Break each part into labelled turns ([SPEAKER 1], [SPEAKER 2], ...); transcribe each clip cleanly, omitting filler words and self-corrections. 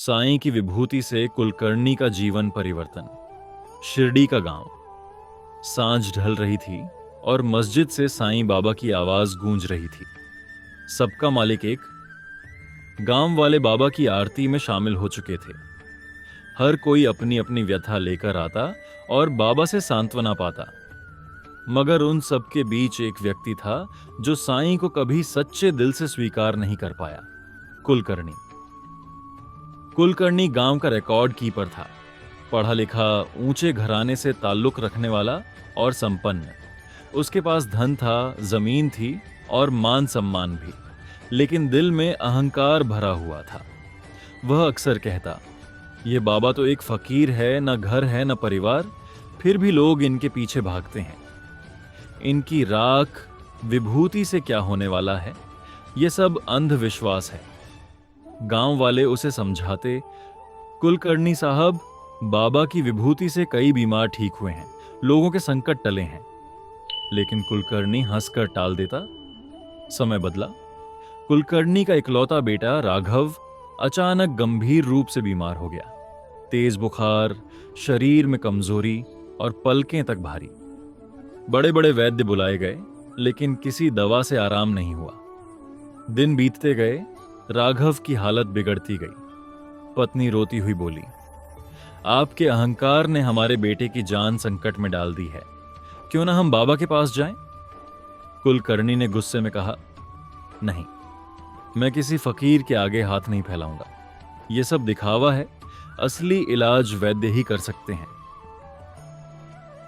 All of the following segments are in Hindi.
[SPEAKER 1] साईं की विभूति से कुलकर्णी का जीवन परिवर्तन। शिरडी का गांव। सांझ ढल रही थी और मस्जिद से साईं बाबा की आवाज गूंज रही थी। सबका मालिक एक। गांव वाले बाबा की आरती में शामिल हो चुके थे। हर कोई अपनी अपनी व्यथा लेकर आता और बाबा से सांत्वना पाता। मगर उन सबके बीच एक व्यक्ति था जो साईं को कभी सच्चे दिल से स्वीकार नहीं कर पाया। कुलकर्णी। कुलकर्णी गांव का रिकॉर्ड कीपर था। पढ़ा लिखा, ऊंचे घराने से ताल्लुक रखने वाला और संपन्न। उसके पास धन था, जमीन थी और मान सम्मान भी, लेकिन दिल में अहंकार भरा हुआ था। वह अक्सर कहता, ये बाबा तो एक फकीर है, न घर है न परिवार, फिर भी लोग इनके पीछे भागते हैं। इनकी राख विभूति से क्या होने वाला है, ये सब अंधविश्वास है। गांव वाले उसे समझाते, कुलकर्णी साहब, बाबा की विभूति से कई बीमार ठीक हुए हैं, लोगों के संकट टले हैं। लेकिन कुलकर्णी हंसकर टाल देता। समय बदला। कुलकर्णी का इकलौता बेटा राघव अचानक गंभीर रूप से बीमार हो गया। तेज बुखार, शरीर में कमजोरी और पलकें तक भारी। बड़े बड़े वैद्य बुलाए गए, लेकिन किसी दवा से आराम नहीं हुआ। दिन बीतते गए, राघव की हालत बिगड़ती गई। पत्नी रोती हुई बोली, आपके अहंकार ने हमारे बेटे की जान संकट में डाल दी है, क्यों ना हम बाबा के पास जाएं? कुलकर्णी ने गुस्से में कहा, नहीं, मैं किसी फकीर के आगे हाथ नहीं फैलाऊंगा। यह सब दिखावा है, असली इलाज वैद्य ही कर सकते हैं।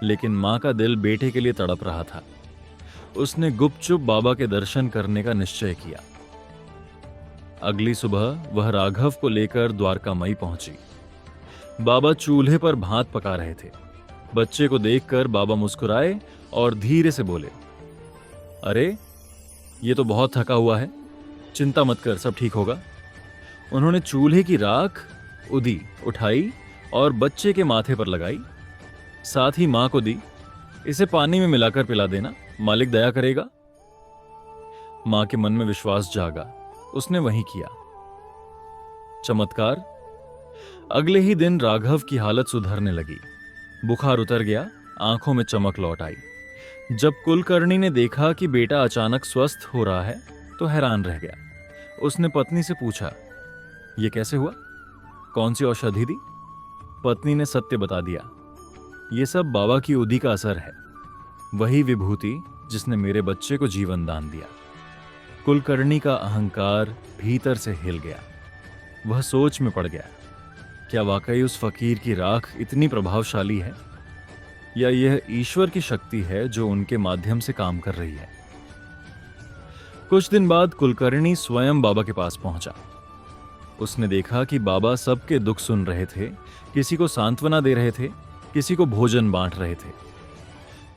[SPEAKER 1] लेकिन मां का दिल बेटे के लिए तड़प रहा था। उसने गुपचुप बाबा के दर्शन करने का निश्चय किया। अगली सुबह वह राघव को लेकर द्वारकामाई पहुंची। बाबा चूल्हे पर भात पका रहे थे। बच्चे को देखकर बाबा मुस्कुराए और धीरे से बोले, अरे, ये तो बहुत थका हुआ है, चिंता मत कर, सब ठीक होगा। उन्होंने चूल्हे की राख उदी उठाई और बच्चे के माथे पर लगाई। साथ ही मां को दी, इसे पानी में मिलाकर पिला देना, मालिक दया करेगा। मां के मन में विश्वास जागा। उसने वही किया। चमत्कार। अगले ही दिन राघव की हालत सुधरने लगी। बुखार उतर गया, आंखों में चमक लौट आई। जब कुलकर्णी ने देखा कि बेटा अचानक स्वस्थ हो रहा है, तो हैरान रह गया। उसने पत्नी से पूछा, यह कैसे हुआ? कौन सी औषधि दी? पत्नी ने सत्य बता दिया, यह सब बाबा की उदी का असर है, वही विभूति जिसने मेरे बच्चे को जीवन दान दिया। कुलकर्णी का अहंकार भीतर से हिल गया। वह सोच में पड़ गया, क्या वाकई उस फकीर की राख इतनी प्रभावशाली है, या यह ईश्वर की शक्ति है जो उनके माध्यम से काम कर रही है? कुछ दिन बाद कुलकर्णी स्वयं बाबा के पास पहुंचा। उसने देखा कि बाबा सबके दुख सुन रहे थे, किसी को सांत्वना दे रहे थे, किसी को भोजन बांट रहे थे।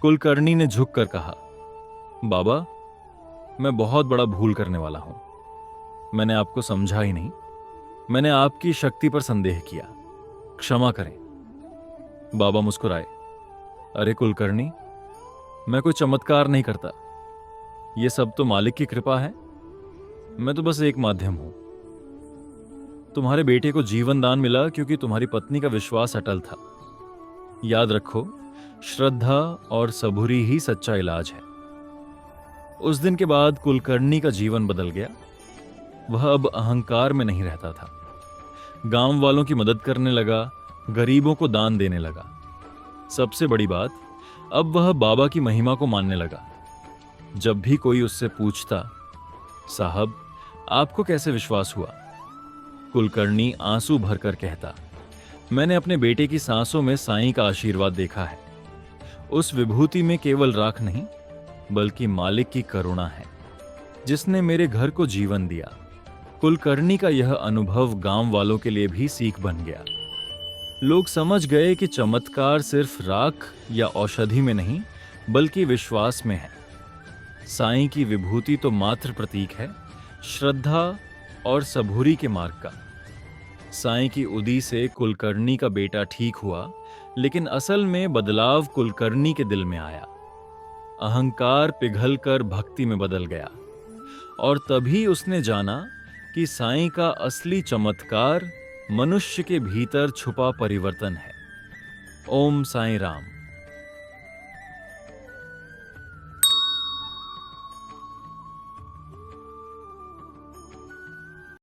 [SPEAKER 1] कुलकर्णी ने झुककर कहा, बाबा, मैं बहुत बड़ा भूल करने वाला हूं। मैंने आपको समझा ही नहीं। मैंने आपकी शक्ति पर संदेह किया, क्षमा करें। बाबा मुस्कुराए, अरे कुलकर्णी, मैं कोई चमत्कार नहीं करता, यह सब तो मालिक की कृपा है। मैं तो बस एक माध्यम हूं। तुम्हारे बेटे को जीवन दान मिला क्योंकि तुम्हारी पत्नी का विश्वास अटल था। याद रखो, श्रद्धा और सबूरी ही सच्चा इलाज है। उस दिन के बाद कुलकर्णी का जीवन बदल गया। वह अब अहंकार में नहीं रहता था। गांव वालों की मदद करने लगा, गरीबों को दान देने लगा। सबसे बड़ी बात, अब वह बाबा की महिमा को मानने लगा। जब भी कोई उससे पूछता, साहब, आपको कैसे विश्वास हुआ, कुलकर्णी आंसू भरकर कहता, मैंने अपने बेटे की सांसों में साईं का आशीर्वाद देखा है। उस विभूति में केवल राख नहीं, बल्कि मालिक की करुणा है, जिसने मेरे घर को जीवन दिया। कुलकर्णी का यह अनुभव गांव वालों के लिए भी सीख बन गया। लोग समझ गए कि चमत्कार सिर्फ राख या औषधि में नहीं, बल्कि विश्वास में है। साईं की विभूति तो मात्र प्रतीक है, श्रद्धा और सबूरी के मार्ग का। साईं की उदी से कुलकर्णी का बेटा ठीक हुआ, लेकिन असल में बदलाव कुलकर्णी के दिल में आया। अहंकार पिघलकर भक्ति में बदल गया, और तभी उसने जाना कि साईं का असली चमत्कार मनुष्य के भीतर छुपा परिवर्तन है। ओम साईं राम।